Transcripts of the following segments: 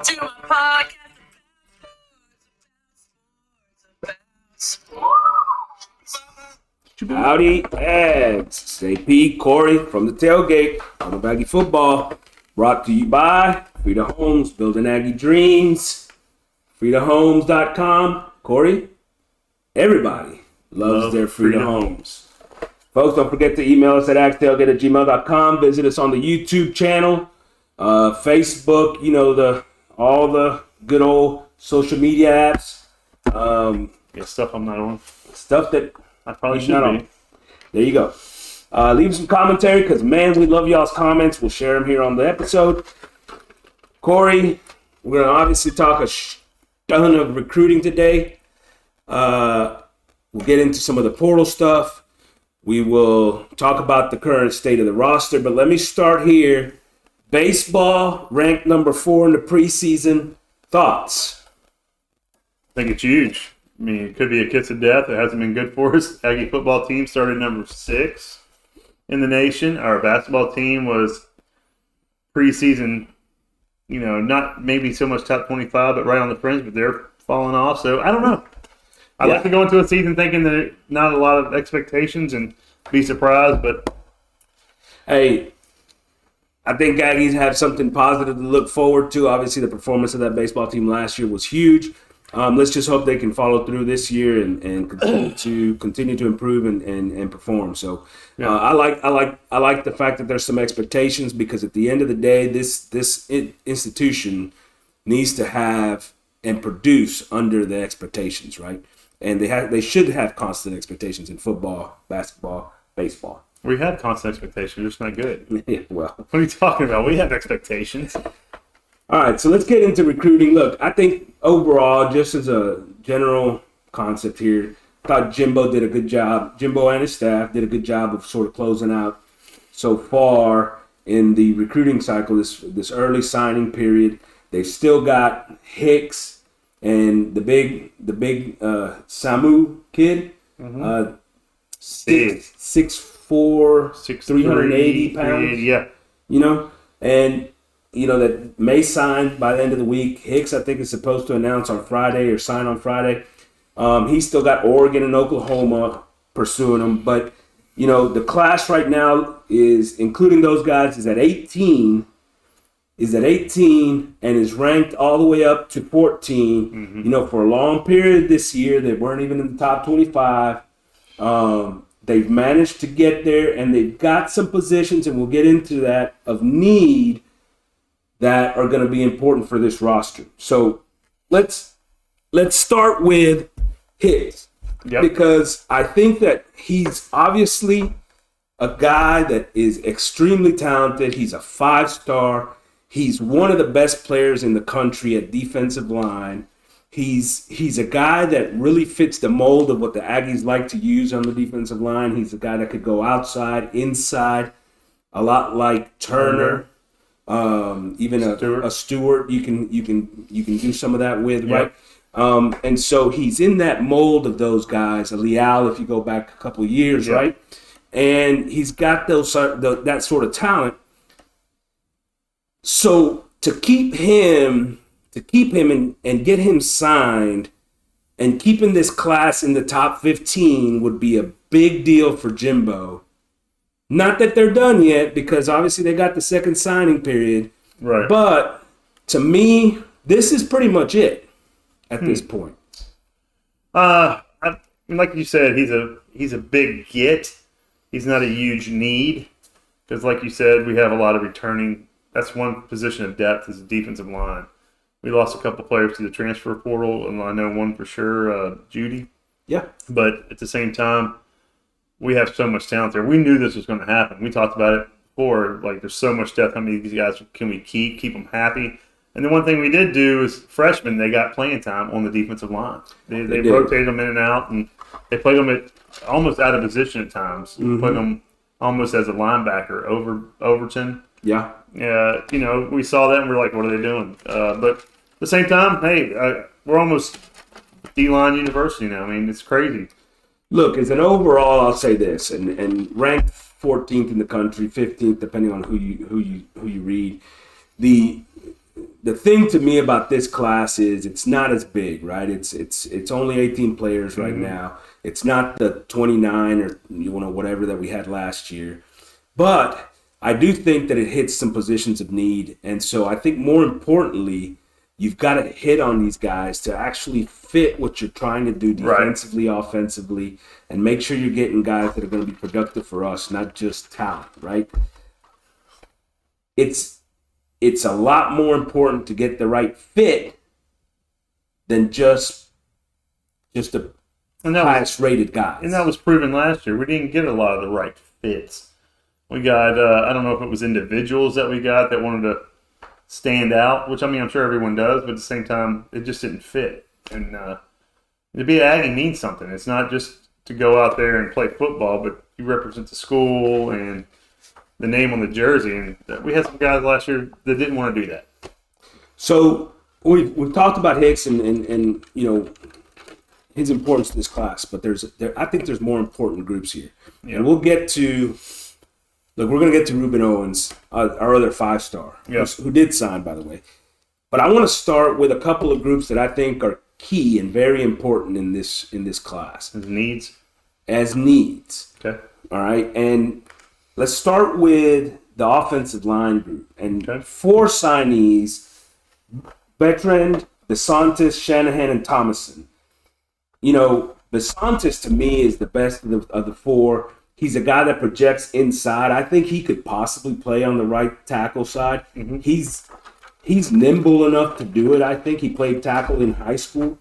to my podcast. Howdy, Ags. Say Pete, Corey from the Tailgate on the Aggie Football. Brought to you by Frida Homes, building Aggie dreams. FridaHomes.com. Corey, everybody loves their Frida Homes. Folks, don't forget to email us at agstailgate@gmail.com. Visit us on the YouTube channel, Facebook, all the good old social media apps. Stuff I'm not on. Stuff that I probably should be. There you go. Leave some commentary because, man, we love y'all's comments. We'll share them here on the episode. Corey, we're going to obviously talk a ton of recruiting today. We'll get into some of the portal stuff. We will talk about the current state of the roster. But let me start here. Baseball ranked number 4 in the preseason. Thoughts? I think it's huge. I mean, it could be a kiss of death. It hasn't been good for us. Aggie football team started number 6 in the nation. Our basketball team was preseason, not maybe so much top 25, but right on the fringe, but they're falling off. So I don't know. I like to go into a season thinking that not a lot of expectations and be surprised, but hey, I think Aggies have something positive to look forward to. Obviously, the performance of that baseball team last year was huge. Let's just hope they can follow through this year and continue to improve and perform. So I like the fact that there's some expectations because at the end of the day, this institution needs to have and produce under the expectations, right? And they should have constant expectations in football, basketball, baseball. We have constant expectations. We're just not good. Yeah, well, what are you talking about? We have expectations. All right, so let's get into recruiting. Look, I think overall, just as a general concept here, I thought Jimbo did a good job. Jimbo and his staff did a good job of sort of closing out so far in the recruiting cycle, this early signing period. They've still got Hicks and the big Samu kid, 6'4", 380 pounds. Yeah. And that may sign by the end of the week. Hicks, I think, is supposed to announce on Friday or sign on Friday. He's still got Oregon and Oklahoma pursuing him. But, the class right now is, including those guys, is at 18 and is ranked all the way up to 14. For a long period this year, they weren't even in the top 25. They've managed to get there, and they've got some positions, and we'll get into that, of need that are going to be important for this roster. So let's start with Hicks, because I think that he's obviously a guy that is extremely talented. He's a 5-star. He's one of the best players in the country at defensive line. He's a guy that really fits the mold of what the Aggies like to use on the defensive line. He's a guy that could go outside, inside, a lot like Turner. Even a Stewart, you can do some of that with, right? And so he's in that mold of those guys. A Leal, if you go back a couple of years, right? And he's got that sort of talent. So to keep him and get him signed and keeping this class in the top 15 would be a big deal for Jimbo. Not that they're done yet, because obviously they got the second signing period. Right. But to me, this is pretty much it at this point. Like you said, he's a big get. He's not a huge need, because like you said, we have a lot of returning. That's one position of depth, is the defensive line. We lost a couple players to the transfer portal, and I know one for sure, Judy. Yeah. But at the same time, we have so much talent there. We knew this was going to happen. We talked about it before. Like, there's so much depth. How many of these guys can we keep them happy? And the one thing we did do is freshmen, they got playing time on the defensive line. They rotated them in and out, and they played them almost out of position at times. Put them almost as a linebacker over Overton. Yeah. We saw that and we're like, what are they doing? But at the same time, hey, we're almost D-line university now. I mean, it's crazy. Look, as an overall, I'll say this, and ranked 14th in the country, 15th, depending on who you read. The the thing to me about this class is it's not as big, right? It's only 18 players right now. It's not the 29 or whatever that we had last year. But I do think that it hits some positions of need. And so I think more importantly, you've got to hit on these guys to actually fit what you're trying to do defensively, offensively, and make sure you're getting guys that are going to be productive for us, not just talent, right? It's a lot more important to get the right fit than just the highest rated guys. And that was proven last year. We didn't get a lot of the right fits. We got, I don't know if it was individuals that we got that wanted to stand out, which, I mean, I'm sure everyone does, but at the same time, it just didn't fit. And to be an Aggie means something. It's not just to go out there and play football, but you represent the school and the name on the jersey. And we had some guys last year that didn't want to do that. So we've talked about Hicks and his importance to this class, but I think there's more important groups here. Yeah. And we'll get to – look, we're going to get to Ruben Owens, our other 5-star, who did sign, by the way. But I want to start with a couple of groups that I think are key and very important in this class. As needs. Okay. All right. And let's start with the offensive line group. And 4 signees, Bertrand, DeSantis, Shanahan, and Thomason. DeSantis to me is the best of the 4. He's a guy that projects inside. I think he could possibly play on the right tackle side. Mm-hmm. He's nimble enough to do it. I think he played tackle in high school.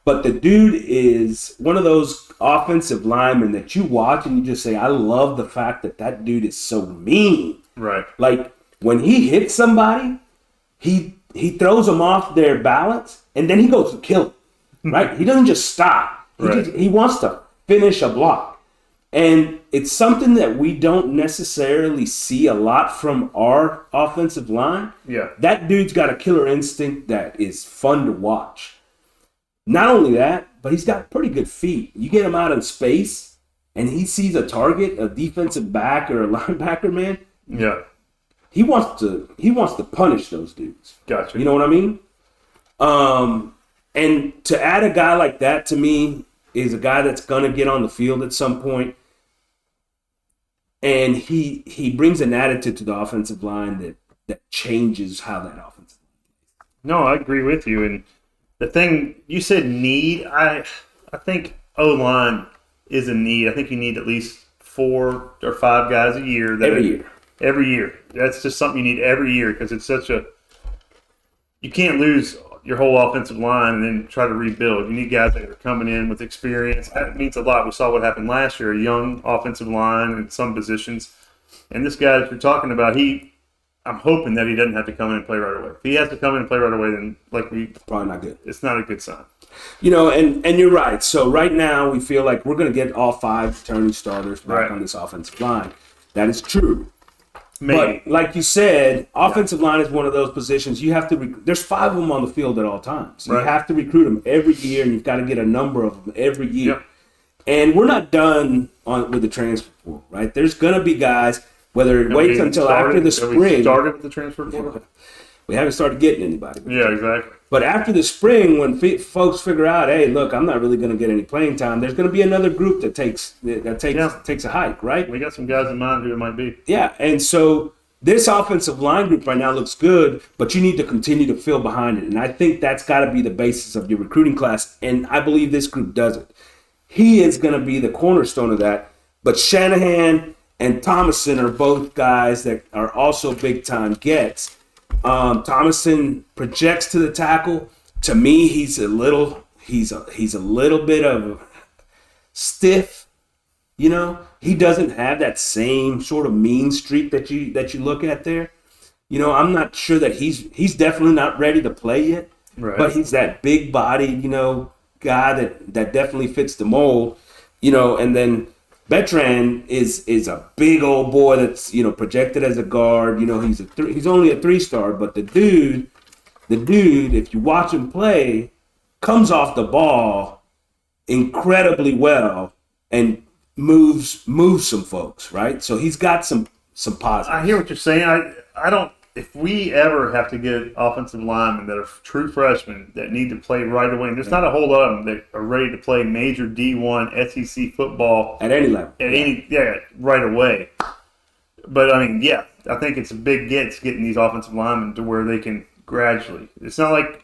But the dude is one of those offensive linemen that you watch and you just say, I love the fact that dude is so mean. Right. Like, when he hits somebody, he throws them off their balance, and then he goes to kill them. Right? He doesn't just stop. He wants to finish a block. And it's something that we don't necessarily see a lot from our offensive line. Yeah. That dude's got a killer instinct that is fun to watch. Not only that, but he's got pretty good feet. You get him out in space, and he sees a target, a defensive back or a linebacker, man. Yeah. He wants to punish those dudes. Gotcha. You know what I mean? And to add a guy like that to me is a guy that's going to get on the field at some point. And he brings an attitude to the offensive line that changes how that offensive line plays. No, I agree with you. And the thing you said need, I think O-line is a need. I think you need at least 4 or 5 guys a year. Every year. That's just something you need every year because it's you can't lose your whole offensive line and then try to rebuild. You need guys that are coming in with experience. That means a lot. We saw what happened last year, a young offensive line in some positions. And this guy that you're talking about, I'm hoping that he doesn't have to come in and play right away. If he has to come in and play right away, then probably not good. It's not a good sign. And you're right. So right now we feel like we're going to get all 5 returning starters back on this offensive line. That is true. Maybe. But like you said, offensive line is one of those positions you have to there's 5 of them on the field at all times. So you have to recruit them every year, and you've got to get a number of them every year. Yep. And we're not done with the transfer portal, right? There's going to be guys, whether it waits until after the spring. We started with the transfer portal? We haven't started getting anybody. Yeah, exactly. But after the spring, when folks figure out, hey, look, I'm not really going to get any playing time, there's going to be another group that takes a hike, right? We got some guys in mind who it might be. Yeah, and so this offensive line group right now looks good, but you need to continue to fill behind it. And I think that's got to be the basis of your recruiting class, and I believe this group does it. He is going to be the cornerstone of that. But Shanahan and Thomason are both guys that are also big-time gets. Thomason projects to the tackle. To me, he's a little bit of stiff. He doesn't have that same sort of mean streak that you look at there. I'm not sure that he's definitely not ready to play yet. Right. But he's that big body, guy that definitely fits the mold. And then Bertrand is a big old boy that's projected as a guard. He's only a 3-star, but the dude, if you watch him play, comes off the ball incredibly well and moves some folks, right? So he's got some positives. I hear what you're saying. I don't if we ever have to get offensive linemen that are true freshmen that need to play right away, and there's not a whole lot of them that are ready to play major D1 SEC football at any level, right away. But I mean, yeah, I think it's a big getting these offensive linemen to where they can gradually. It's not like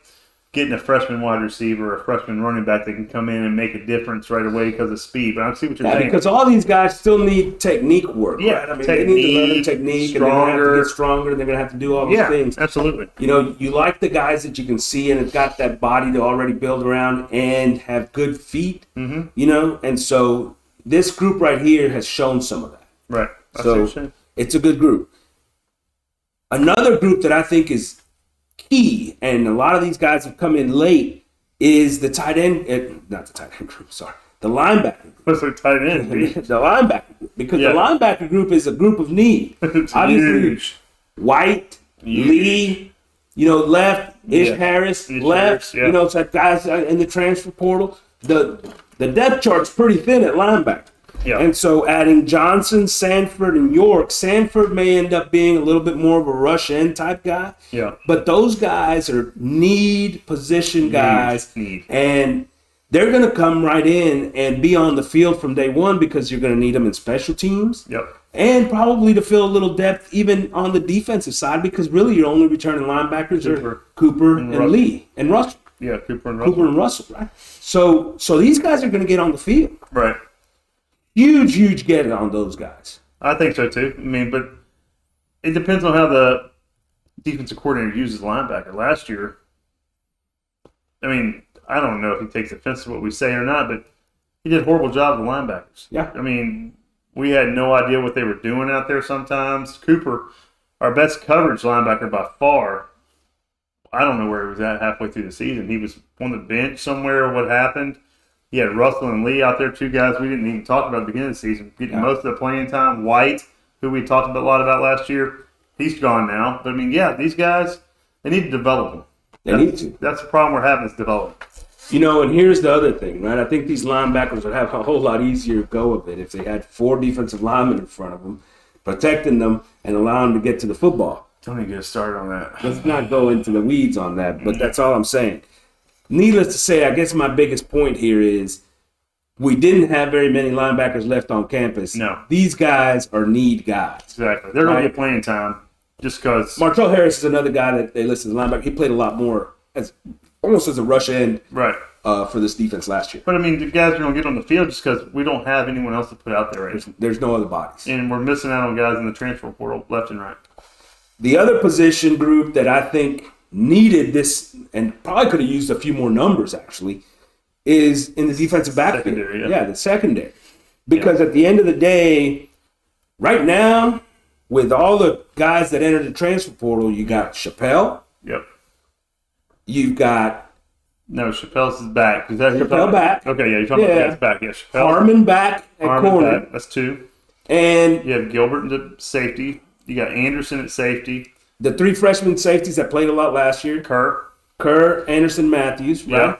getting a freshman wide receiver or a freshman running back that can come in and make a difference right away because of speed. But I see what you're saying. Because all these guys still need technique work. Yeah, right? I mean, they need to learn technique, and they're going to have to get stronger, and they're going to have to do all those things. Absolutely. You know, you like the guys that you can see and have got that body to already build around and have good feet, you know, and so this group right here has shown some of that. Right. So it's a good group. Another group that I think is key, and a lot of these guys have come in late, is the tight end, not the tight end group, sorry, the linebacker group. What's the tight end? The linebacker group. Because the linebacker group is a group of need. It's obviously, huge. White, Lee, you know, left, Harris, left, you know, so guys in the transfer portal. The depth chart's pretty thin at linebacker. Yeah. And so adding Johnson, Sanford, and York, Sanford may end up being a little bit more of a rush end type guy. Yeah. But those guys are need position guys. And they're going to come right in and be on the field from day one because you're going to need them in special teams. Yep. And probably to fill a little depth even on the defensive side because really your only returning linebackers are Cooper and Lee and Russell. Yeah, Cooper and Russell, right? So these guys are going to get on the field. Right. Huge get on those guys. I think so too. I mean, but it depends on how the defensive coordinator uses linebacker. Last year, I mean, I don't know if he takes offense to what we say or not, but he did a horrible job with the linebackers. Yeah. I mean, we had no idea what they were doing out there sometimes. Cooper, our best coverage linebacker by far, I don't know where he was at halfway through the season. He was on the bench somewhere. What happened? He had Russell and Lee out there, two guys we didn't even talk about at the beginning of the season, getting most of the playing time. White, who we talked a lot about last year, he's gone now. But, I mean, yeah, these guys, they need to develop them. They need to. That's the problem we're having is development. You know, and here's the other thing, right? I think these linebackers would have a whole lot easier go of it if they had 4 defensive linemen in front of them, protecting them and allowing them to get to the football. Don't even get started on that. Let's not go into the weeds on that, but that's all I'm saying. Needless to say, I guess my biggest point here is we didn't have very many linebackers left on campus. No. These guys are need guys. Exactly. They're going to get playing time just because. Martrell Harris is another guy that they listed as linebacker. He played a lot more, almost as a rush end for this defense last year. But, I mean, the guys are going to get on the field just because we don't have anyone else to put out there right now. There's no other bodies. And we're missing out on guys in the transfer portal left and right. The other position group that I think needed this and probably could have used a few more numbers actually is in the defensive backfield. The secondary. Because at the end of the day, right now, with all the guys that entered the transfer portal, you got Chappelle. Yep. You've got Chappelle's is back. Is that Chappelle back? Okay, yeah, you're talking about the guys back. Yeah, Chappelle. Harmon back at corner. Back. That's 2. And you have Gilbert at safety. You got Anderson at safety. The 3 freshman safeties that played a lot last year. Kerr, Anderson, Matthews, right? Yeah.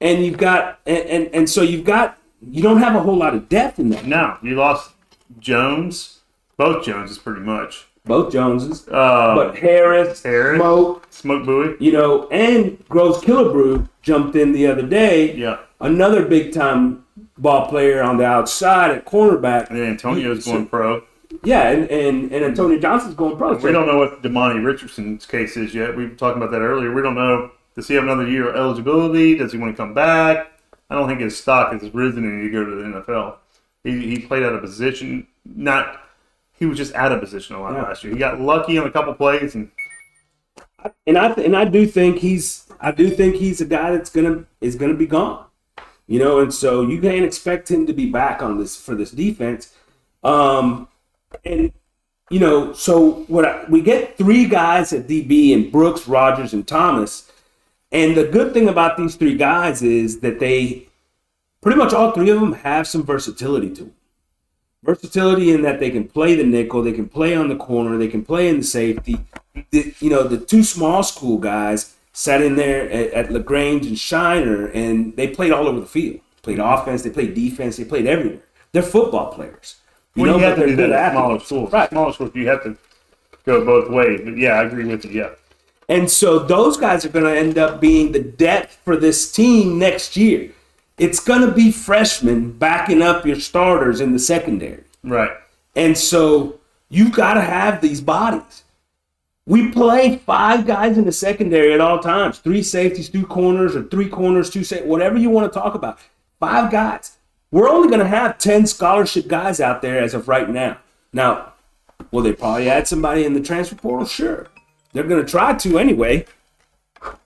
And you've got and so you don't have a whole lot of depth in that. No, you lost Jones. Both Joneses pretty much. Both Joneses. But Harris, Smoke Bowie. You know, and Groves Killebrew jumped in the other day. Yeah. Another big time ball player on the outside at cornerback. And then Antonio's going pro. Yeah, and Antonio Johnson's going pro. We don't know what Damani Richardson's case is yet. We were talking about that earlier. We don't know. Does he have another year of eligibility? Does he want to come back? I don't think his stock has risen and he go to the NFL. He played out of position. He was just out of position a lot last year. He got lucky on a couple plays, and I do think he's a guy that's gonna be gone. You know, and so you can't expect him to be back on this for this defense. And you know, so we get 3 guys at DB and Brooks, Rogers, and Thomas. And the good thing about these 3 guys is that they pretty much all 3 of them have some versatility to them. Versatility in that they can play the nickel, they can play on the corner, they can play in the safety. The 2 small school guys sat in there at LaGrange and Shiner, and they played all over the field. Played offense, they played defense, they played everywhere. They're football players. You have to do that at smaller schools. Right. Smaller schools, you have to go both ways. But, yeah, I agree with you, yeah. And so those guys are going to end up being the depth for this team next year. It's going to be freshmen backing up your starters in the secondary. Right. And so you've got to have these bodies. We play 5 guys in the secondary at all times. 3 safeties, 2 corners, or 3 corners, 2 safeties, whatever you want to talk about. 5 guys. We're only going to have 10 scholarship guys out there as of right now. Now, will they probably add somebody in the transfer portal? Sure. They're going to try to anyway.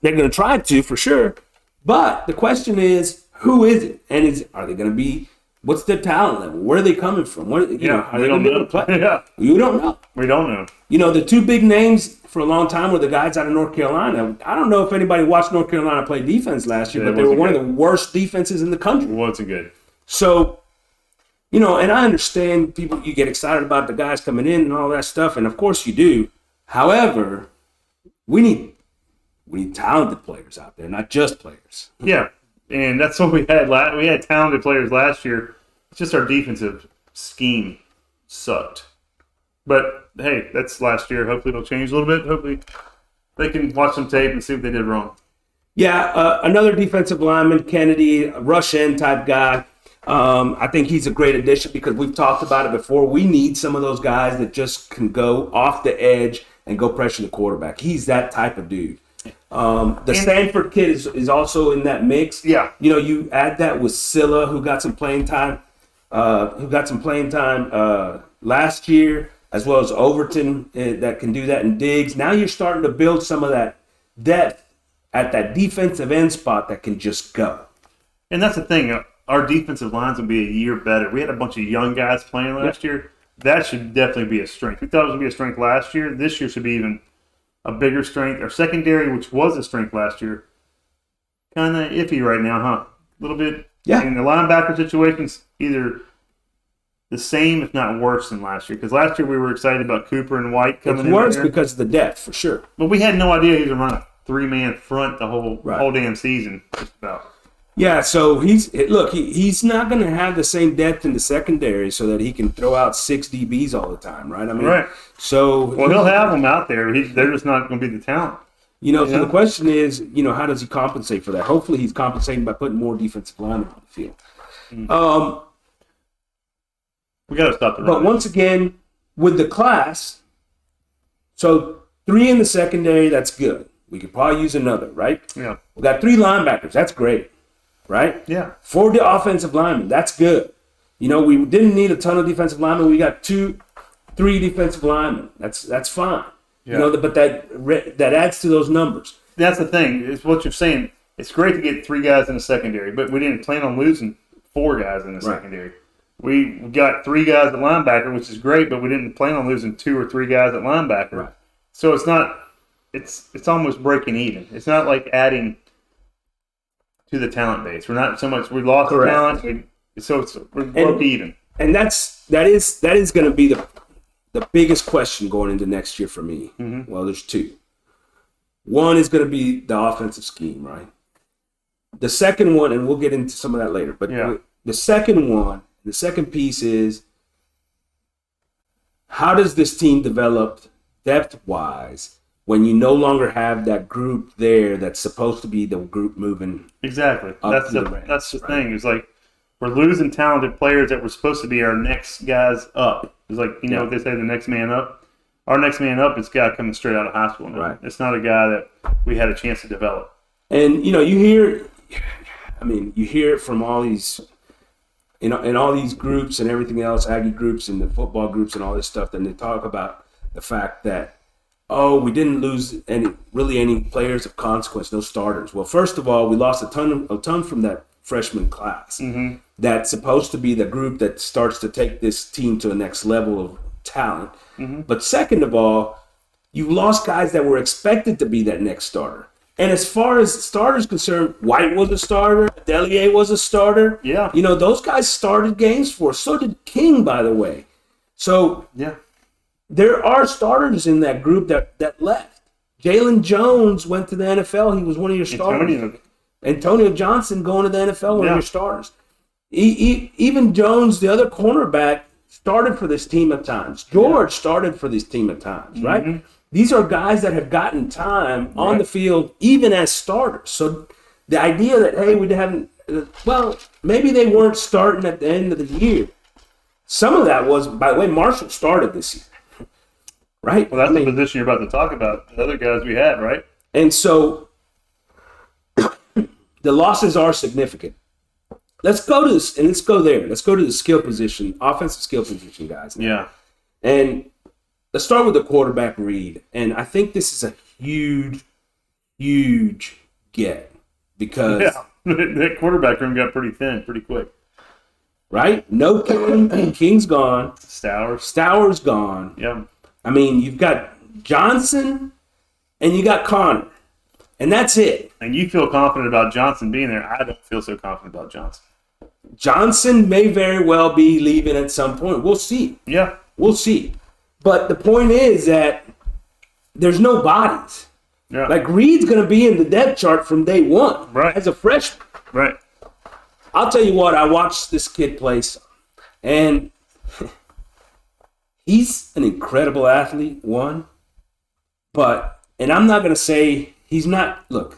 They're going to try to for sure. But the question is, who is it? And are they going to be, what's their talent level? Where are they coming from? Are they going to play? Yeah. You don't know. We don't know. The 2 big names for a long time were the guys out of North Carolina. I don't know if anybody watched North Carolina play defense last year, but they were one of the worst defenses in the country. It wasn't good. So, and I understand people, you get excited about the guys coming in and all that stuff, and of course you do. However, we need talented players out there, not just players. Yeah, and that's what we had. We had talented players last year. It's just our defensive scheme sucked. But, hey, that's last year. Hopefully it'll change a little bit. Hopefully they can watch some tape and see what they did wrong. Yeah, another defensive lineman, Kennedy, a rush end type guy. I think he's a great addition because we've talked about it before. We need some of those guys that just can go off the edge and go pressure the quarterback. He's that type of dude. The Stanford kid is also in that mix. Yeah. You add that with Silla, who got some playing time, last year, as well as Overton that can do that in Diggs. Now you're starting to build some of that depth at that defensive end spot that can just go. And that's the thing. Our defensive lines will be a year better. We had a bunch of young guys playing last year. That should definitely be a strength. We thought it was going to be a strength last year. This year should be even a bigger strength. Our secondary, which was a strength last year, kind of iffy right now, huh? A little bit. Yeah. And the linebacker situation's either the same, if not worse, than last year. Because last year we were excited about Cooper and White coming in. It's worse there. because of the depth, for sure. But we had no idea he was going to run a 3-man front the whole damn season, just about. Yeah, so he's not going to have the same depth in the secondary so that he can throw out 6 DBs all the time, right? I mean, right. So he'll have them out there. They're just not going to be the talent. So the question is, how does he compensate for that? Hopefully, he's compensating by putting more defensive linemen on the field. Mm-hmm. We got to stop the run. But once again, with the class, so 3 in the secondary, that's good. We could probably use another, right? Yeah. We got 3 linebackers. That's great. Right? Yeah. 4 offensive linemen. That's good. We didn't need a ton of defensive linemen. We got 3 defensive linemen. That's fine. Yeah. But that adds to those numbers. That's the thing. It's what you're saying. It's great to get 3 guys in the secondary, but we didn't plan on losing 4 guys in the secondary. We got 3 guys at linebacker, which is great, but we didn't plan on losing 2 or 3 guys at linebacker. Right. So it's not. It's almost breaking even. It's not like adding to the talent base. We're not so much. We lost talent, we're broke even. And that is going to be the biggest question going into next year for me. Mm-hmm. Well, there's 2. One is going to be the offensive scheme, right? The second one, and we'll get into some of that later. But the second piece is, how does this team develop depth-wise when you no longer have that group there that's supposed to be the group moving? Exactly. That's the thing. It's like we're losing talented players that were supposed to be our next guys up. It's like, what they say, the next man up. Our next man up is a guy coming straight out of high school now. Right. It's not a guy that we had a chance to develop. And, you hear it from all these, in all these groups and everything else, Aggie groups and the football groups and all this stuff, then they talk about the fact that, we didn't lose any players of consequence, no starters. Well, first of all, we lost a ton from that freshman class. Mm-hmm. That's supposed to be the group that starts to take this team to the next level of talent. Mm-hmm. But second of all, you lost guys that were expected to be that next starter. And as far as starters concerned, White was a starter, Delier was a starter. Yeah. Those guys started games for us. So did King, by the way. So yeah. There are starters in that group that left. Jalen Jones went to the NFL. He was one of your starters. Antonio Johnson going to the NFL, one of your starters. Even Jones, the other cornerback, started for this team at times. George started for this team at times, right? Mm-hmm. These are guys that have gotten time on the field even as starters. So the idea that, hey, we haven't, well, maybe they weren't starting at the end of the year. Some of that was, by the way, Marshall started this year, right? Well, that's the position you're about to talk about. The other guys we had, right? And so the losses are significant. Let's go to this, and let's go there. Let's go to the skill position, offensive skill position, guys. Yeah. And let's start with the quarterback read. And I think this is a huge, huge get because that quarterback room got pretty thin pretty quick. Right? No King. King's gone. Stowers gone. Yeah. I mean, you've got Johnson and you got Connor. And that's it. And you feel confident about Johnson being there. I don't feel so confident about Johnson. Johnson may very well be leaving at some point. We'll see. Yeah. We'll see. But the point is that there's no bodies. Yeah. Like Reed's going to be in the depth chart from day one. Right. As a freshman. Right. I'll tell you what, I watched this kid play some, and he's an incredible athlete, and I'm not going to say he's not, look.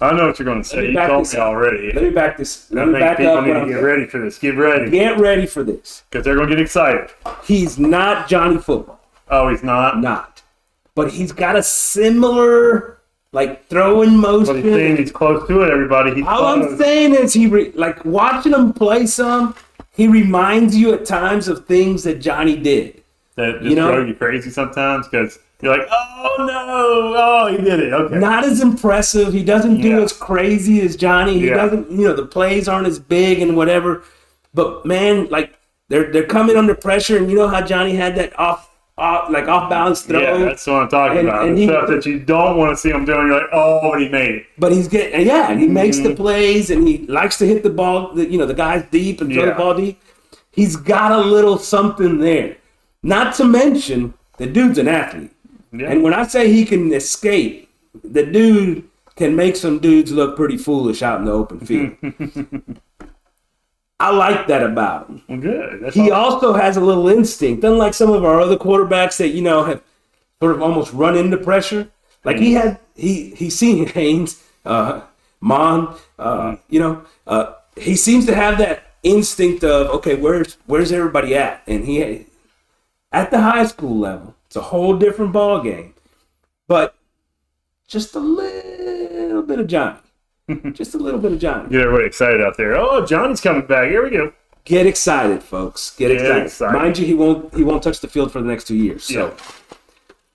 I know what you're going to say. You told me already. Let me back this. I think people need to get ready for this. Get ready. Get ready for this. Because they're going to get excited. He's not Johnny Football. Oh, he's not? Not. But he's got a similar, like, throwing motion. But he's saying he's close to it, everybody. All I'm saying is like, watching him play some, he reminds you at times of things that Johnny did. That just drove you crazy sometimes because you're like, oh, no. Oh, he did it. Okay. Not as impressive. He doesn't do as crazy as Johnny. He doesn't, the plays aren't as big and whatever. But, man, like, they're coming under pressure, and you know how Johnny had that off-balance throw? Yeah, that's what I'm talking about. And stuff that you don't want to see him doing. You're like, oh, and he made it. But he's getting, and he makes the plays, and he likes to hit the ball, the guys deep and throw the ball deep. He's got a little something there. Not to mention, the dude's an athlete. Yeah. And when I say he can escape, the dude can make some dudes look pretty foolish out in the open field. I like that about him. Well, good. That's he also has a little instinct, unlike some of our other quarterbacks that have sort of almost run into pressure. Like he's seen Haynes, Mon, he seems to have that instinct of, okay, where's everybody at? And he at the high school level, it's a whole different ball game, but just a little bit of Johnny. Just a little bit of Johnny. Get everybody excited out there. Oh, Johnny's coming back. Here we go. Get excited, folks. Get excited. Mind you, he won't touch the field for the next 2 years. So,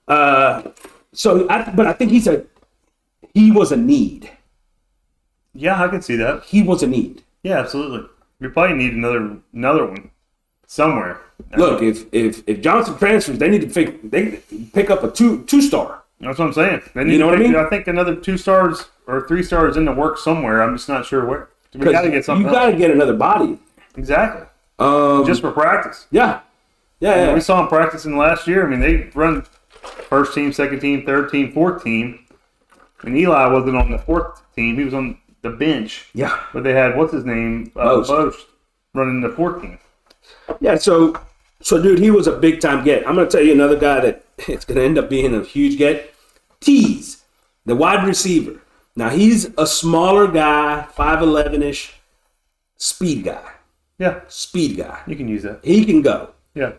but I think he was a need. Yeah, I can see that. He was a need. Yeah, absolutely. We probably need another one somewhere. Look, if Johnson transfers, they need to pick up a two-star. That's what I'm saying. They need what I mean? I think another 2 stars or 3 stars in the works somewhere. I'm just not sure where. We got to get something. You got to get another body. Exactly. Just for practice. Yeah. Yeah. We saw them practicing last year. I mean, they run first team, second team, third team, fourth team. And Eli wasn't on the fourth team. He was on the bench. Yeah. But they had, what's his name? Boast running the fourth team. Yeah, so dude, he was a big-time get. I'm going to tell you another guy that it's going to end up being a huge get. Tease, the wide receiver. Now, he's a smaller guy, 5'11"-ish, speed guy. Yeah. Speed guy. You can use that. He can go. Yeah.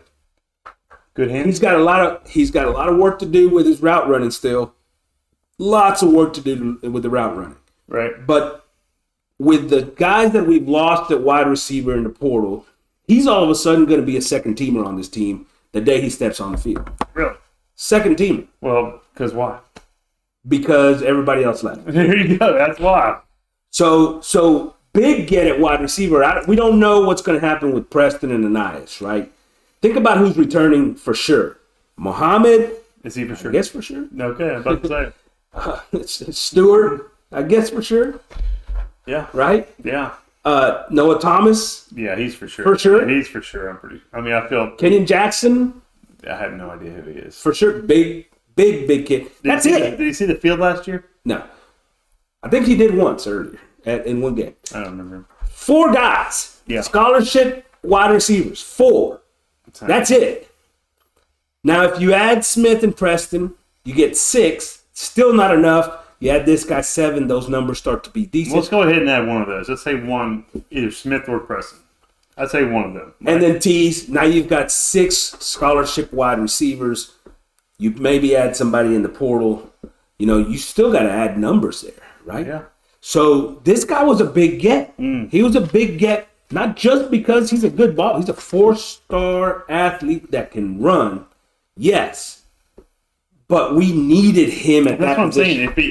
Good hands. He's got a lot of work to do with his route running still. Lots of work to do with the route running. Right. But with the guys that we've lost at wide receiver in the portal, he's all of a sudden going to be a second teamer on this team the day he steps on the field. Really? Second teamer. Well, because why? Because everybody else left. There you go. That's why. So big get at wide receiver. We don't know what's going to happen with Preston and Anais, right? Think about who's returning for sure. Muhammad. Is he for sure? I guess for sure. Okay, I'm about to say. Stewart. I guess for sure. Yeah. Right? Yeah. Noah Thomas. Yeah, he's for sure. For sure? Yeah, he's for sure. I feel. Kenyon Jackson. I have no idea who he is. For sure. Big kid. That's it. Did you see the field last year? No. I think he did once earlier in one game. I don't remember. 4 guys. Yeah. Scholarship wide receivers. 4. That's it. Now, if you add Smith and Preston, you get 6. Still not enough. You add this guy 7, those numbers start to be decent. Let's go ahead and add one of those. Let's say one, either Smith or Preston. I'd say one of them. Right? And then T's. Now you've got 6 scholarship wide receivers. You maybe add somebody in the portal. You still got to add numbers there, right? Yeah. So this guy was a big get. He was a big get, not just because he's a good ball. He's a 4-star athlete that can run. Yes. But we needed him at that position. That's what I'm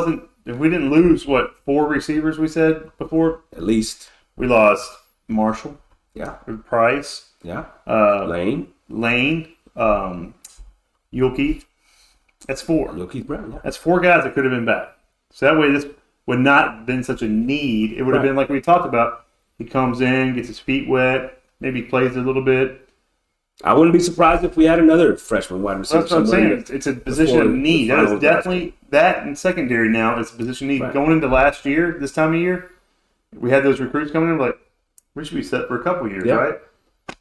saying. If we didn't lose, 4 receivers we said before? At least. We lost Marshall. Yeah. Price. Yeah. Lane. Yulkeith. That's 4. Yulkeith Brown, yeah. That's 4 guys that could have been back. So that way this would not have been such a need. It would have been like we talked about. He comes in, gets his feet wet, maybe plays a little bit. I wouldn't be surprised if we had another freshman wide receiver. That's what I'm saying. It's a position of need. That is definitely that in secondary now. It's a position of need. Right. Going into last year, this time of year, we had those recruits coming in. We're like, we should be set for a couple of years, right?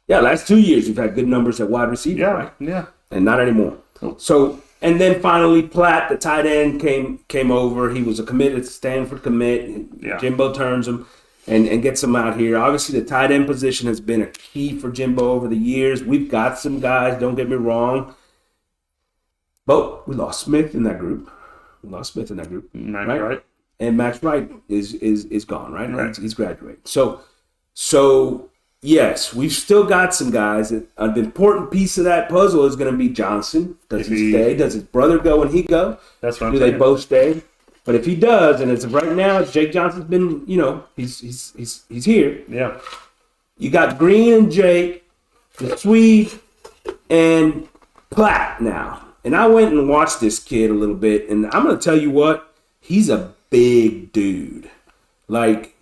Yeah, last 2 years we've had good numbers at wide receiver, right? Yeah. And not anymore. So, and then finally Platt, the tight end, came over. He was a committed Stanford commit. Yeah. Jimbo turns him and gets him out here. Obviously, the tight end position has been a key for Jimbo over the years. We've got some guys, don't get me wrong. But we lost Smith in that group. Right. And Max Wright is gone, right? Right. He's graduating. So yes, we've still got some guys. An important piece of that puzzle is going to be Johnson. Does he stay? Does his brother go when he go? That's what I'm saying. Do they both stay? But if he does, and as of right now, Jake Johnson's been, he's here. Yeah. You got Green and Jake, the Swede, and Platt now. And I went and watched this kid a little bit, and I'm going to tell you what, he's a big dude. Like,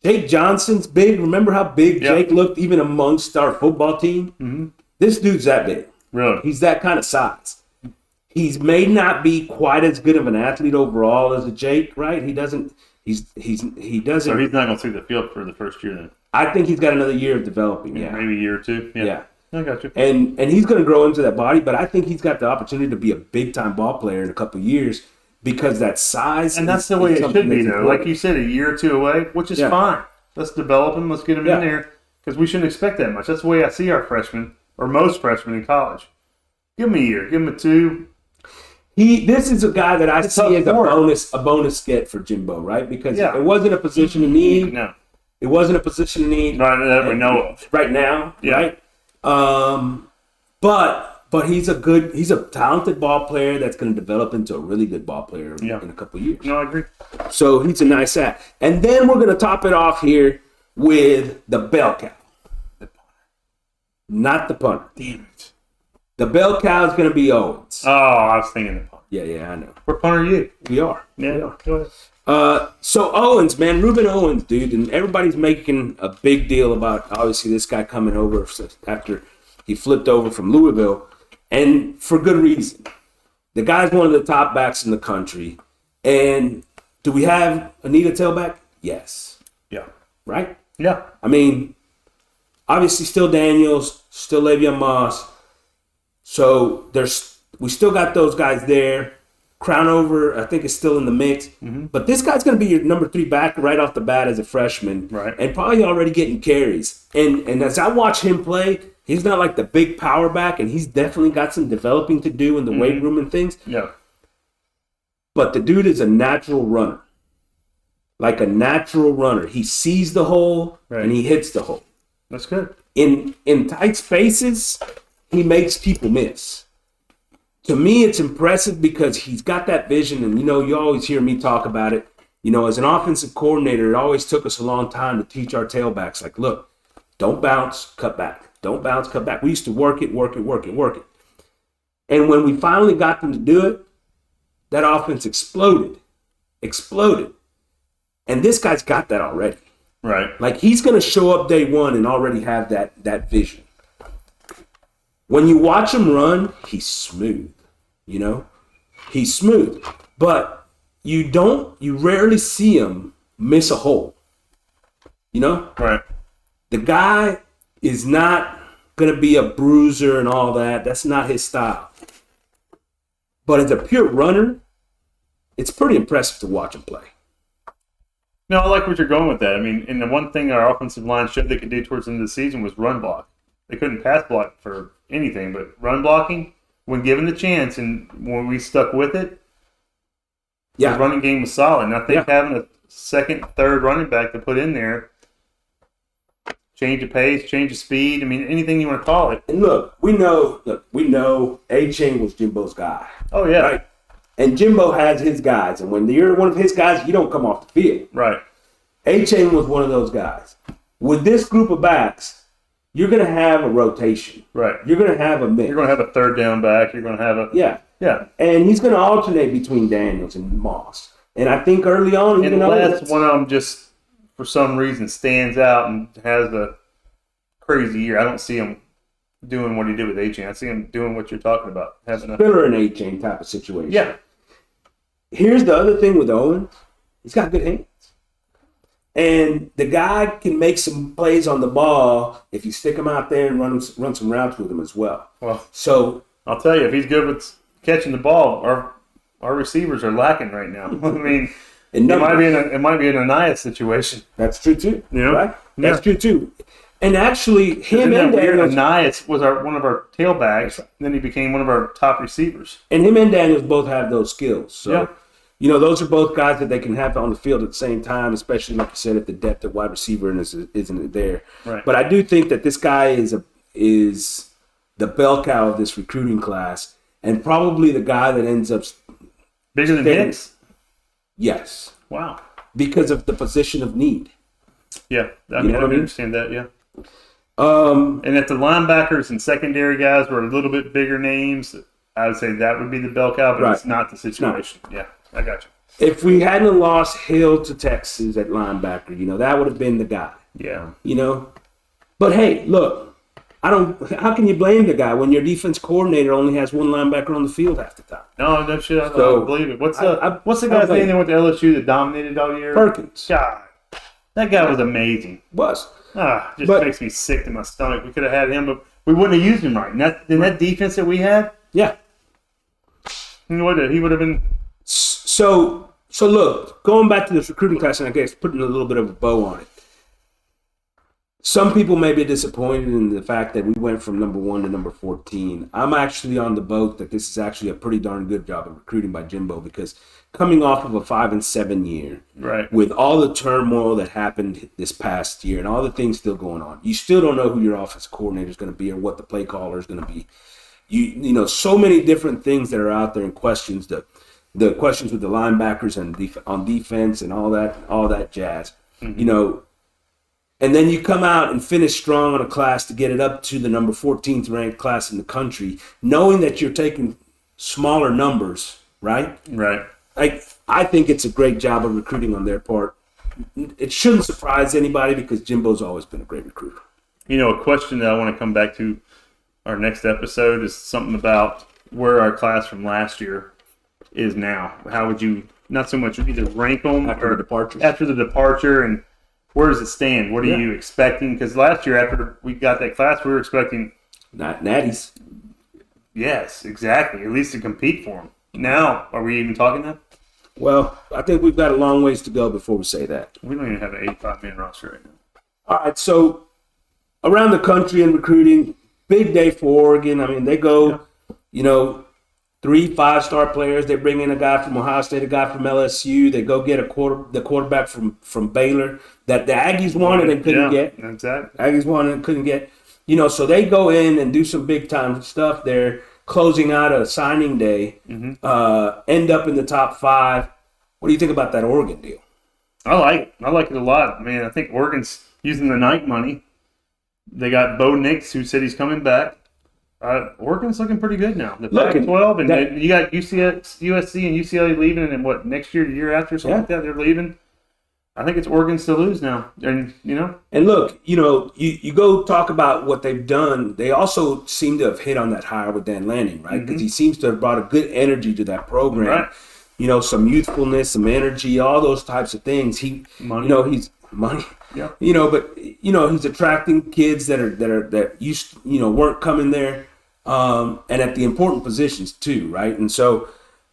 Jake Johnson's big. Remember how big Jake looked even amongst our football team? Mm-hmm. This dude's that big. Really? He's that kind of size. He's may not be quite as good of an athlete overall as a Jake, right? He doesn't. He doesn't. So he's not going to see the field for the first year then. I think he's got another year of developing. Yeah, maybe a year or two. Yeah. I got you. And he's going to grow into that body, but I think he's got the opportunity to be a big time ball player in a couple of years because that size. And that's the way it should be, though. Like you said, a year or two away, which is fine. Let's develop him. Let's get him in there because we shouldn't expect that much. That's the way I see our freshmen or most freshmen in college. Give him a year. Give him a 2. This is a guy that I see as a bonus get for Jimbo, right? Because it wasn't a position of need. No. It wasn't a position of need. Right, that we know of. Right now, right? But he's a talented ball player that's going to develop into a really good ball player in a couple of years. No, I agree. So he's a nice ad. And then we're going to top it off here with the bell cow. Not the punter. Damn it. The bell cow is going to be Owens. Oh, I was thinking the punter. Yeah, I know. What punter are you? We are. Yeah, we are. Go ahead. So Owens, man, Reuben Owens, dude, and everybody's making a big deal about obviously this guy coming over after he flipped over from Louisville, and for good reason. The guy's one of the top backs in the country, and do we have Anita tailback? Yes. Yeah. Right? Yeah. I mean, obviously still Daniels, still Le'Veon Moss, so we still got those guys there. Crownover, I think, is still in the mix. Mm-hmm. But this guy's going to be your number 3 back right off the bat as a freshman. Right. And probably already getting carries. And as I watch him play, he's not like the big power back, and he's definitely got some developing to do in the weight room and things. Yeah. But the dude is a natural runner. Like a natural runner. He sees the hole, and he hits the hole. That's good. In tight spaces, he makes people miss. To me, it's impressive because he's got that vision, and, you always hear me talk about it. As an offensive coordinator, it always took us a long time to teach our tailbacks, like, look, don't bounce, cut back. Don't bounce, cut back. We used to work it. And when we finally got them to do it, that offense exploded. And this guy's got that already. Right. Like, he's going to show up day one and already have that vision. When you watch him run, he's smooth. He's smooth. But you rarely see him miss a hole. Right. The guy is not going to be a bruiser and all that. That's not his style. But as a pure runner, it's pretty impressive to watch him play. No, I like where you're going with that. I mean, and the one thing our offensive line showed they could do towards the end of the season was run block. They couldn't pass block for anything, but run blocking, when given the chance and when we stuck with it, the running game was solid. And I think having a second, third running back to put in there, change of pace, change of speed, I mean, anything you want to call it. And we know A-Chain was Jimbo's guy. Oh, yeah. Right? And Jimbo has his guys. And when you're one of his guys, you don't come off the field. Right. A-Chain was one of those guys. With this group of backs, you're going to have a rotation. Right. You're going to have a mix. You're going to have a third down back. You're going to have a... Yeah. Yeah. And he's going to alternate between Daniels and Moss. And I think early on, and unless one of them just, for some reason, stands out and has a crazy year, I don't see him doing what he did with A-Chain. I see him doing what you're talking about. Having a filler and A-Chain type of situation. Yeah. Here's the other thing with Owens. He's got good hands. And the guy can make some plays on the ball if you stick him out there and run some routes with him as well. Well, so I'll tell you, if he's good with catching the ball, our receivers are lacking right now. I mean, it might be an Ananias situation. That's true too. Right? That's true too. And actually, him and Daniels. Ananias was one of our tailbacks, and then he became one of our top receivers. And him and Daniels both have those skills. So, those are both guys that they can have on the field at the same time, especially, like you said, if the depth at wide receiver isn't there. Right. But I do think that this guy is the bell cow of this recruiting class, and probably the guy that ends up bigger than Hicks. Yes. Wow. Because of the position of need. Yeah, I understand that. Yeah. And if the linebackers and secondary guys were a little bit bigger names, I would say that would be the bell cow, but it's not the situation. Yeah, I got you. If we hadn't lost Hill to Texas at linebacker, that would have been the guy. Yeah. But hey, look, how can you blame the guy when your defense coordinator only has one linebacker on the field half the time? No shit, I don't believe it. What's the guy's name that went to LSU that dominated all year? Perkins. God, that guy was amazing. Makes me sick to my stomach. We could have had him, but we wouldn't have used him right. And that defense that we had, he would have been. So look, going back to this recruiting class, and I guess putting a little bit of a bow on it. Some people may be disappointed in the fact that we went from number 1 to number 14. I'm actually on the boat that this is actually a pretty darn good job of recruiting by Jimbo, because coming off of a 5-7 year, right, with all the turmoil that happened this past year and all the things still going on, you still don't know who your offensive coordinator is going to be or what the play caller is going to be. So many different things that are out there and questions. The questions with the linebackers and on defense and all that jazz. Mm-hmm. And then you come out and finish strong on a class to get it up to the number 14th ranked class in the country, knowing that you're taking smaller numbers, right? Right. I think it's a great job of recruiting on their part. It shouldn't surprise anybody because Jimbo's always been a great recruiter. A question that I want to come back to our next episode is something about where our class from last year is now. How would you, not so much either rank them after the departure, and where does it stand? What are you expecting? Because last year, after we got that class, we were expecting natties. Yes, exactly. At least to compete for them. Now, are we even talking that? Well, I think we've got a long ways to go before we say that. We don't even have an 85-man roster right now. All right, so around the country in recruiting, big day for Oregon. I mean, they go, 3 5-star players. They bring in a guy from Ohio State, a guy from LSU. They go get the quarterback from Baylor that the Aggies wanted and couldn't get. Exactly. Aggies wanted and couldn't get. So they go in and do some big-time stuff there, closing out a signing day, end up in the top 5. What do you think about that Oregon deal? I like it. I like it a lot. Man, I think Oregon's using the Nike money. They got Bo Nix, who said he's coming back. Oregon's looking pretty good now. The Pac-12, and you got USC and UCLA leaving, and what, next year, the year after, something like that, they're leaving. I think it's Oregon's to lose now, and And look, you go talk about what they've done. They also seem to have hit on that hire with Dan Lanning, right? Because he seems to have brought a good energy to that program. Right. Some youthfulness, some energy, all those types of things. He's money. Yeah. But he's attracting kids that used weren't coming there, and at the important positions too, right? And so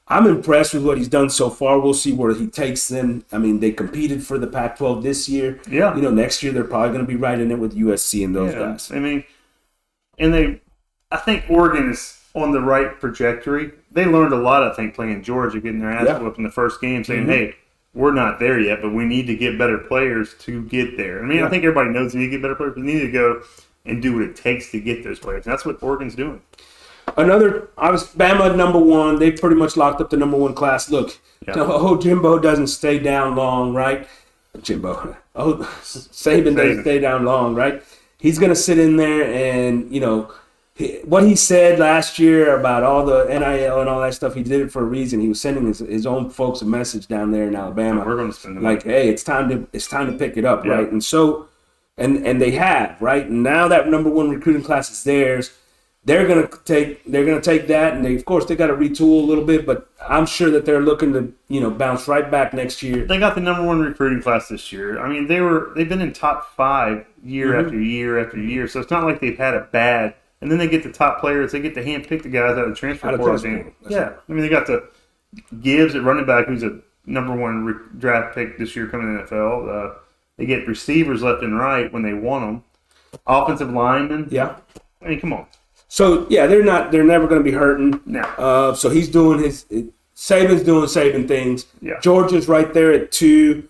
I'm impressed with what he's done so far. We'll see where he takes them. I mean, they competed for the Pac-12 this year. Yeah. Next year they're probably going to be right in it with USC and those guys. I mean, I think Oregon is on the right trajectory. They learned a lot, I think, playing Georgia, getting their ass whooped in the first game, saying, hey, we're not there yet, but we need to get better players to get there. I mean, I think everybody knows they need to get better players. They need to go and do what it takes to get those players. And that's what Oregon's doing. Bama number one. They pretty much locked up the number one class. Look, Jimbo doesn't stay down long, right? Saban doesn't stay down long, right? He's going to sit in there and, what he said last year about all the NIL and all that stuff, he did it for a reason. He was sending his own folks a message down there in Alabama. We're going to spend hey, it's time to pick it up, right? And so, and they have, right? And now that number one recruiting class is theirs. They're gonna take that, and they got to retool a little bit, but I'm sure that they're looking to bounce right back next year. They got the number one recruiting class this year. I mean, they've been in top 5 year after year after year, so it's not like they've had a bad. And then they get the top players. They get to handpick the guys out of the transfer portal. Yeah, I mean they got the Gibbs at running back, who's a number one draft pick this year coming in the NFL. They get receivers left and right when they want them. Offensive linemen. Yeah, I mean, come on. So they're never going to be hurting. No. So he's doing Saban's doing Saban things. Yeah. Georgia's right there at 2.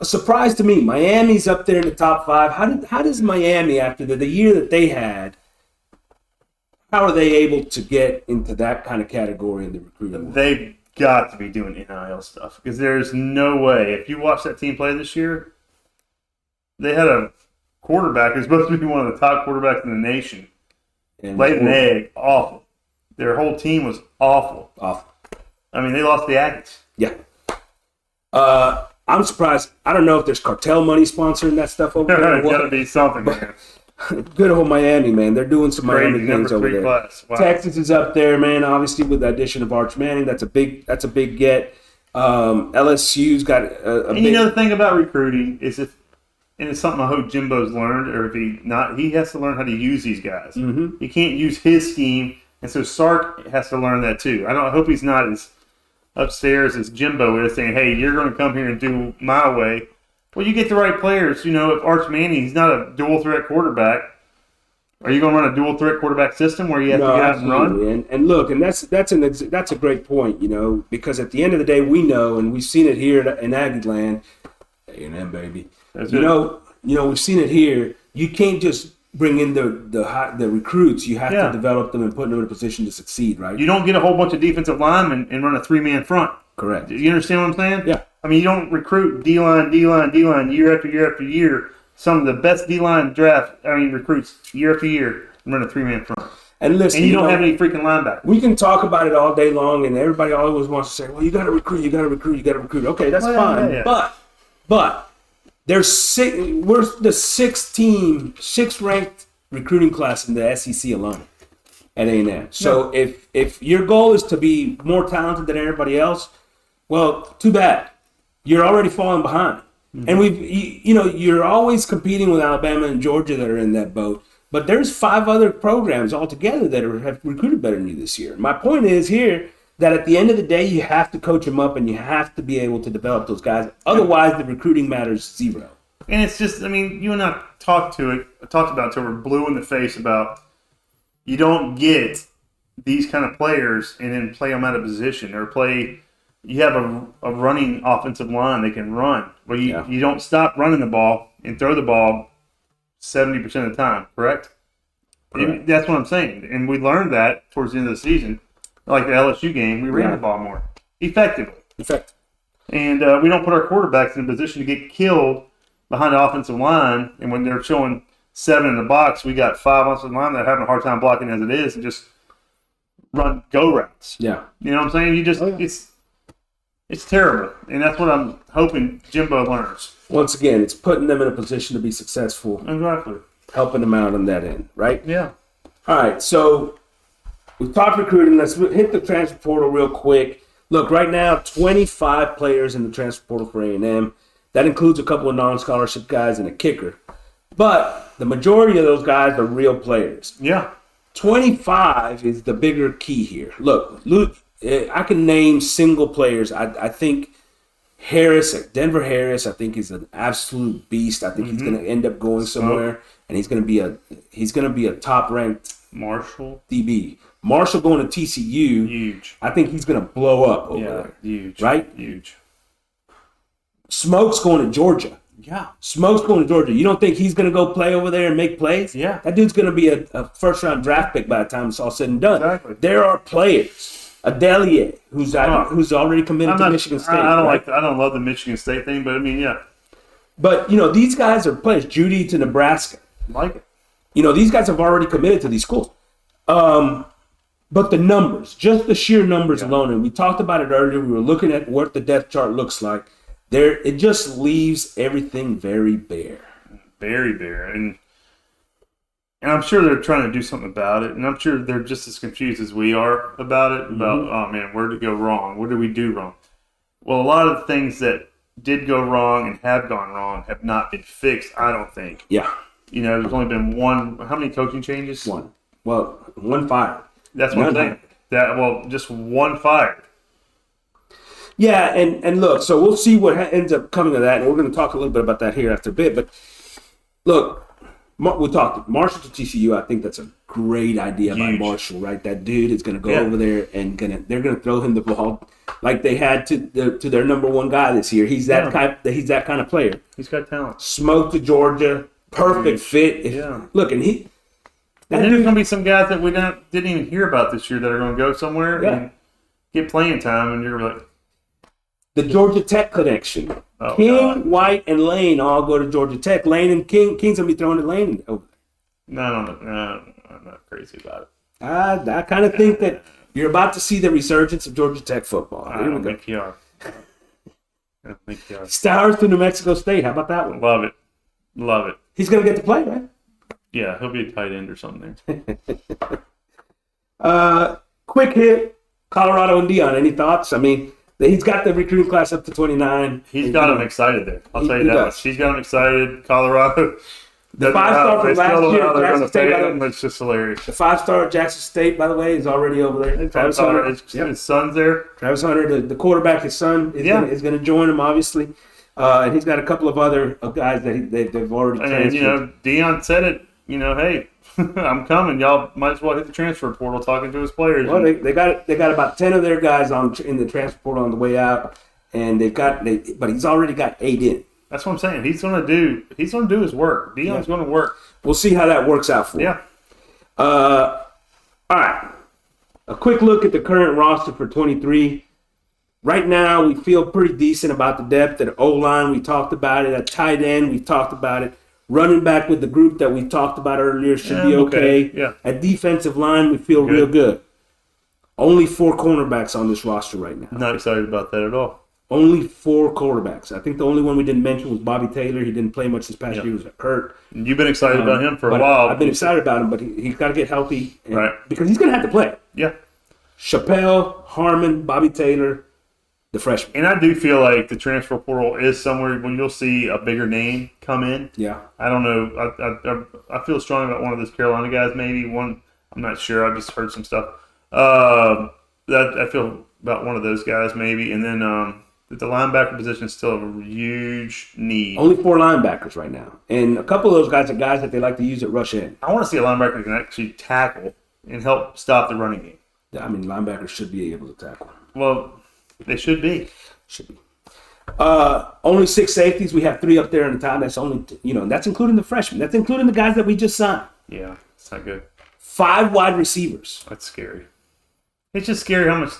A surprise to me. Miami's up there in the top 5. How does Miami, after the year that they had, how are they able to get into that kind of category in the recruiting world? They've got to be doing NIL stuff because there's no way. If you watch that team play this year, they had a quarterback who's supposed to be one of the top quarterbacks in the nation. Laid an egg. Awful. Their whole team was awful. I mean, they lost the Aggies. Yeah. I'm surprised. I don't know if there's cartel money sponsoring that stuff over there. There's got to be something, man. Good old Miami, man. They're doing some Miami things over there. Wow. Texas is up there, man. Obviously, with the addition of Arch Manning, that's a big get. LSU's got a big. The thing about recruiting is and it's something I hope Jimbo's learned, or if he has to learn how to use these guys. Mm-hmm. He can't use his scheme, and so Sark has to learn that too. I hope he's not as upstairs as Jimbo is, saying, "Hey, you're going to come here and do my way." Well, you get the right players. If Arch Manning, he's not a dual threat quarterback. Are you going to run a dual threat quarterback system where you have to get out and run? And look, and that's a great point. Because at the end of the day, we know, and we've seen it here in Aggie land, A&M baby. We've seen it here. You can't just bring in the recruits. You have to develop them and put them in a position to succeed, right? You don't get a whole bunch of defensive linemen and run a 3-man front. Correct. Do you understand what I'm saying? Yeah. I mean, you don't recruit D-line year after year after year. Some of the best D-line recruits year after year and run a 3-man front. And listen, and you don't have any freaking linebackers. We can talk about it all day long, and everybody always wants to say, well, you got to recruit. Okay, that's fine. Yeah. But there's we're the sixth ranked recruiting class in the SEC alone at A&M. So if your goal is to be more talented than everybody else, well, too bad. You're already falling behind. Mm-hmm. And you're always competing with Alabama and Georgia that are in that boat. But there's 5 other programs altogether that have recruited better than you this year. My point is here that at the end of the day, you have to coach them up and you have to be able to develop those guys. Otherwise, the recruiting matters 0. And it's just, you and I talked about it till we're blue in the face about you don't get these kind of players and then play them out of position or play. You have a running offensive line they can run. Well, you don't stop running the ball and throw the ball 70% of the time, correct? And that's what I'm saying. And we learned that towards the end of the season. Like the LSU game, we ran the ball more effectively. And we don't put our quarterbacks in a position to get killed behind the offensive line. And when they're showing 7 in the box, we got 5 offensive line that are having a hard time blocking as it is and just run go routes. Yeah. You know what I'm saying? It's terrible. And that's what I'm hoping Jimbo learns. Once again, it's putting them in a position to be successful. Exactly. Helping them out on that end, right? Yeah. All right, so we've talked recruiting. Let's hit the transfer portal real quick. Look, right now, 25 players in the transfer portal for A&M. That includes a couple of non-scholarship guys and a kicker. But the majority of those guys are real players. Yeah. 25 is the bigger key here. Look, I can name single players. I think Denver Harris, I think is an absolute beast. I think he's going to end up going somewhere, and he's going to be a top-ranked Marshall DB. Marshall going to TCU. Huge. I think he's going to blow up over there. Huge. Right? Huge. Smoke's going to Georgia. Yeah. Smoke's going to Georgia. You don't think he's going to go play over there and make plays? Yeah. That dude's going to be a first-round draft pick by the time it's all said and done. Exactly. There are players. Adelier, who's already committed to Michigan State. I don't love the Michigan State thing, but I mean, yeah. But, these guys are players. Judy to Nebraska. Like it. These guys have already committed to these schools. But the numbers, just the sheer numbers alone, and we talked about it earlier. We were looking at what the depth chart looks like. It just leaves everything very bare. Very bare. And I'm sure they're trying to do something about it. And I'm sure they're just as confused as we are about it. About, oh, man, where did it go wrong? What did we do wrong? Well, a lot of the things that did go wrong and have gone wrong have not been fixed, I don't think. Yeah. There's only been one. How many coaching changes? One. Well, one fired. That's what I'm saying. Just one fired. Yeah, and look, so we'll see what ends up coming of that, and we're going to talk a little bit about that here after a bit. But look, we talked Marshall to TCU. I think that's a great idea by Marshall, right? That dude is going to go over there and they're going to throw him the ball like they had to their number one guy this year. He's that kind of player. He's got talent. Smoke to Georgia, perfect fit. Look, and there's going to be some guys that we didn't even hear about this year that are going to go somewhere and get playing time, and you're like. The Georgia Tech connection. Oh, King, God. White, and Lane all go to Georgia Tech. Lane and King's going to be throwing to Lane over there. No, I'm not crazy about it. I kind of think that you're about to see the resurgence of Georgia Tech football. I don't think you are. Stowers to New Mexico State. How about that one? Love it. He's going to get to play, right? Yeah, he'll be a tight end or something there. Quick hit, Colorado and Dion. Any thoughts? I mean, he's got the recruiting class up to 29. He's got him excited there. I'll tell you that much. He's got him excited. Colorado. The 5-star from last year, Jackson State. It's just hilarious. The 5-star at Jackson State, by the way, is already over there. Travis Hunter. His son's there. Travis Hunter, the quarterback, his son, is going to join him, obviously. And he's got a couple of other guys that they've already transferred. And, Dion said it, hey, I'm coming. Y'all might as well hit the transfer portal talking to his players. Well, they got about 10 of their guys in the transfer portal on the way out, and but he's already got 8 in. That's what I'm saying. He's going to do his work. Dion's going to work. We'll see how that works out for him. Yeah. All right. A quick look at the current roster for 23. Right now, we feel pretty decent about the depth. At O-line, we talked about it. At tight end, we talked about it. Running back with the group that we talked about earlier should be okay. Yeah. At defensive line, we feel real good. Only 4 cornerbacks on this roster right now. Not excited about that at all. Only 4 quarterbacks. I think the only one we didn't mention was Bobby Taylor. He didn't play much this past year. He was hurt. You've been excited about him for a while. I've been excited about him, but he's got to get healthy. Right. Because he's going to have to play. Yeah. Chappelle, Harmon, Bobby Taylor, the freshman. And I do feel like the transfer portal is somewhere when you'll see a bigger name come in. Yeah. I don't know. I feel strong about one of those Carolina guys, maybe. One, I'm not sure. I just heard some stuff. I feel about one of those guys, maybe. And then the linebacker position is still a huge need. Only 4 linebackers right now. And a couple of those guys are guys that they like to use at rush end. I want to see a linebacker who can actually tackle and help stop the running game. I mean, linebackers should be able to tackle. Well, they should be. Should be. Only 6 safeties. We have 3 up there in the top. That's only, that's including the freshmen. That's including the guys that we just signed. Yeah, it's not good. 5 wide receivers. That's scary. It's just scary how much.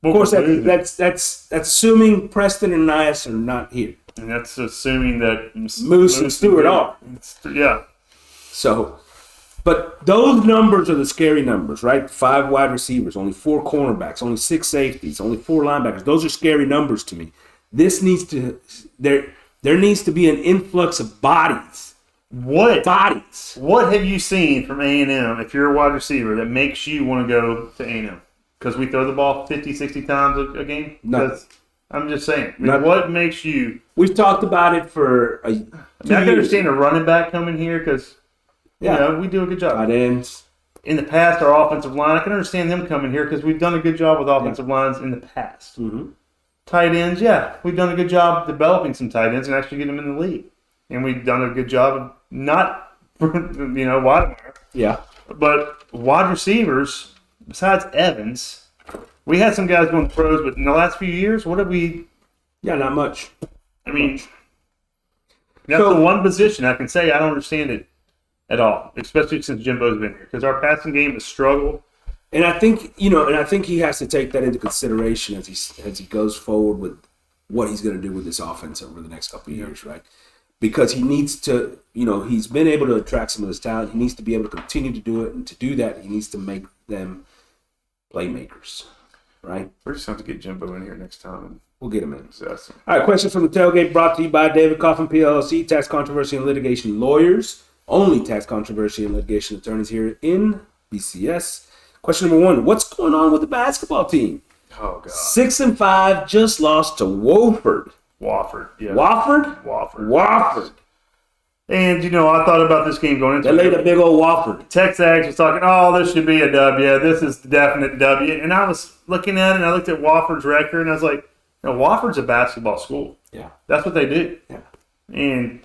Of course, that's assuming Preston and Nias are not here. And that's assuming that Moose and Stewart are. Yeah. So, but those numbers are the scary numbers, right? 5 wide receivers, only 4 cornerbacks, only 6 safeties, only 4 linebackers. Those are scary numbers to me. There needs to be an influx of bodies. What bodies? What have you seen from A&M if you're a wide receiver that makes you want to go to A&M? Because we throw the ball 50, 60 times a game? No. I'm just saying. What makes you? We've talked about it for I can understand a running back coming here because we do a good job. Tight ends. In the past, our offensive line, I can understand them coming here because we've done a good job with offensive lines in the past. Mm-hmm. Tight ends, we've done a good job developing some tight ends and actually getting them in the league. And we've done a good job of not, wide. Yeah. But wide receivers, besides Evans, we had some guys going pros, but in the last few years, what have we? Yeah, not much. I mean, that's the one position I can say I don't understand it at all, especially since Jimbo's been here, because our passing game has struggled. And I think he has to take that into consideration as he goes forward with what he's going to do with this offense over the next couple of years, right? Because he needs to, he's been able to attract some of this talent. He needs to be able to continue to do it, and to do that, he needs to make them playmakers, right? We're just going to have to get Jimbo in here next time. We'll get him in. Awesome. All right, question from the tailgate brought to you by David Coffin, PLLC, tax controversy and litigation lawyers. Only tax controversy and litigation attorneys here in BCS. Question number 1, what's going on with the basketball team? Oh, God. 6-5, just lost to Wofford. Wofford, yeah. Wofford. And, I thought about this game going into it. They laid a big old Wofford. Tex Ags was talking, this should be a W. This is the definite W. And I was looking at it, and I looked at Wofford's record, and I was like, Wofford's a basketball school. Yeah. That's what they do. Yeah. And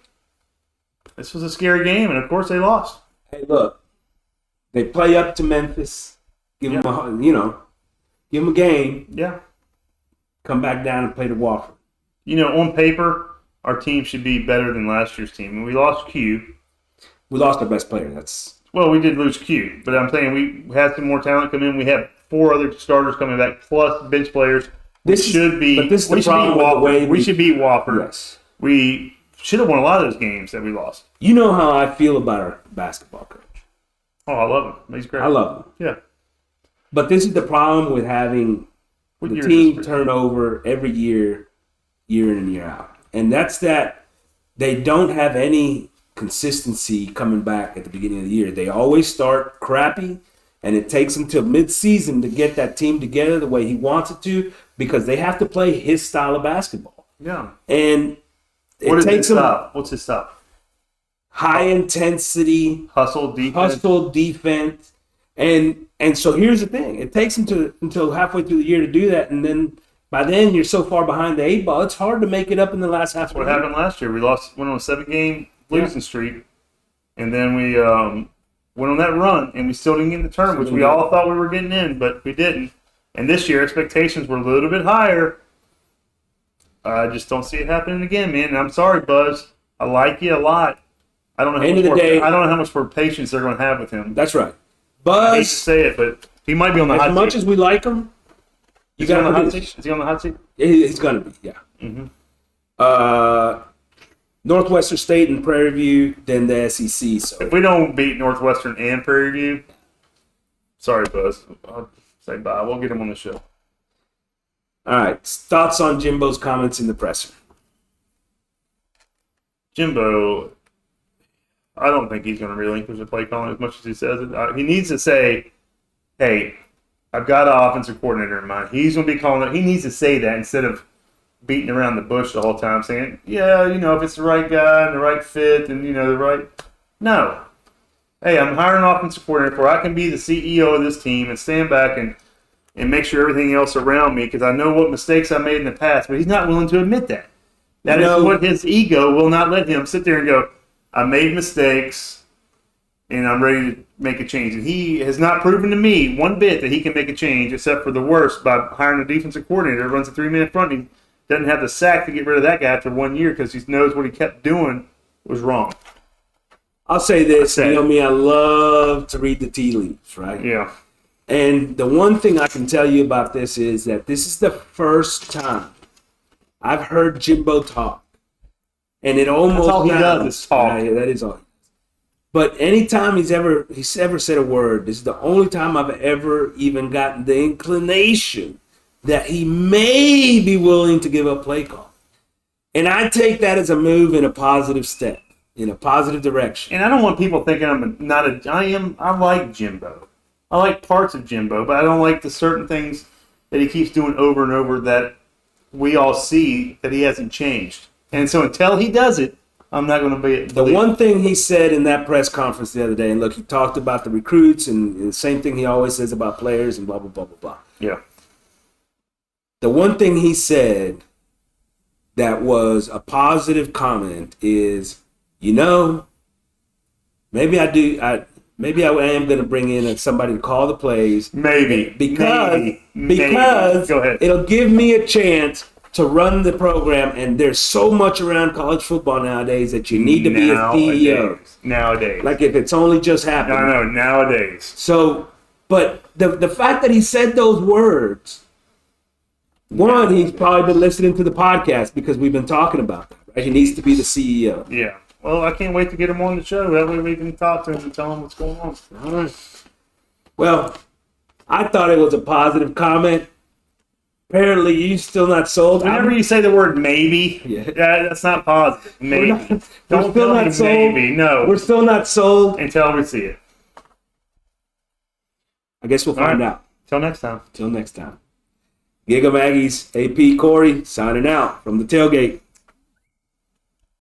this was a scary game, and, of course, they lost. Hey, look. They play up to Memphis. Give them a game. Yeah. Come back down and play the Wofford. On paper, our team should be better than last year's team. And we lost Q. We lost our best player. Well, we did lose Q. But I'm saying we had some more talent come in. We have 4 other starters coming back, plus bench players. This should beat Wofford. We should beat Wofford. Yes. We should have won a lot of those games that we lost. You know how I feel about our basketball coach. Oh, I love him. He's great. I love him. Yeah. But this is the problem with having the team turn over every year in and year out. And that's that they don't have any consistency coming back at the beginning of the year. They always start crappy, and it takes them till mid-season to get that team together the way he wants it to, because they have to play his style of basketball. Yeah. And it takes them What's his style? High intensity, hustle defense. And so here's the thing. It takes them until halfway through the year to do that, and then by then you're so far behind the 8 ball, it's hard to make it up in the last half of the year. What happened last year? We went on a 7-game losing streak, and then we went on that run, and we still didn't get in the tournament, which we all thought we were getting in, but we didn't. And this year, expectations were a little bit higher. I just don't see it happening again, man. And I'm sorry, Buzz. I like you a lot. I don't know how much more patience they're going to have with him. That's right. Buzz, I hate to say it, but he might be on the hot seat. As much as we like him, Is he on the hot seat? Is he on the hot seat? He's going to be, yeah. Mm-hmm. Northwestern State and Prairie View, then the SEC. So if we don't beat Northwestern and Prairie View, sorry, Buzz. I'll say bye. We'll get him on the show. All right. Thoughts on Jimbo's comments in the presser? Jimbo, I don't think he's going to relinquish the play calling as much as he says it. He needs to say, hey, I've got an offensive coordinator in mind. He's going to be calling it. He needs to say that instead of beating around the bush the whole time saying, yeah, if it's the right guy and the right fit and, the right. No. Hey, I'm hiring an offensive coordinator where I can be the CEO of this team and stand back and make sure everything else around me, because I know what mistakes I made in the past. But he's not willing to admit that. That is what his ego will not let him sit there and go, I made mistakes and I'm ready to make a change. And he has not proven to me one bit that he can make a change, except for the worst, by hiring a defensive coordinator who runs a 3-man front. He doesn't have the sack to get rid of that guy after 1 year because he knows what he kept doing was wrong. I'll say this. You know me, I love to read the tea leaves, right? Yeah. And the one thing I can tell you about this is that this is the first time I've heard Jimbo talk. And it almost That's all he does is talk. Yeah, that is all. But anytime he's ever said a word, this is the only time I've ever even gotten the inclination that he may be willing to give up play call. And I take that as a move in a positive step, in a positive direction. And I don't want people thinking I like Jimbo. I like parts of Jimbo, but I don't like the certain things that he keeps doing over and over that we all see that he hasn't changed. And so until he does it, I'm not going to be. The one thing he said in that press conference the other day, and look, he talked about the recruits and the same thing he always says about players and blah, blah, blah, blah, blah. Yeah. The one thing he said that was a positive comment is, maybe I am going to bring in somebody to call the plays. Maybe. Because Go ahead. It'll give me a chance to run the program, and there's so much around college football nowadays that you need to be a CEO. Nowadays. Like if it's only just happened. No, nowadays. So, but the fact that he said those words, one, he's probably been listening to the podcast because we've been talking about that. Right? He needs to be the CEO. Yeah. Well, I can't wait to get him on the show. That way we can talk to him and tell him what's going on. All right. Well, I thought it was a positive comment. Apparently, you're still not sold. Whenever you say the word maybe, Yeah. that's not positive. Maybe. Don't still tell not me sold. maybe. No. We're still not sold. Until we see it. I guess we'll find out. Till next time. Till next time. Gig 'em Aggies, AP Corey, signing out from the tailgate.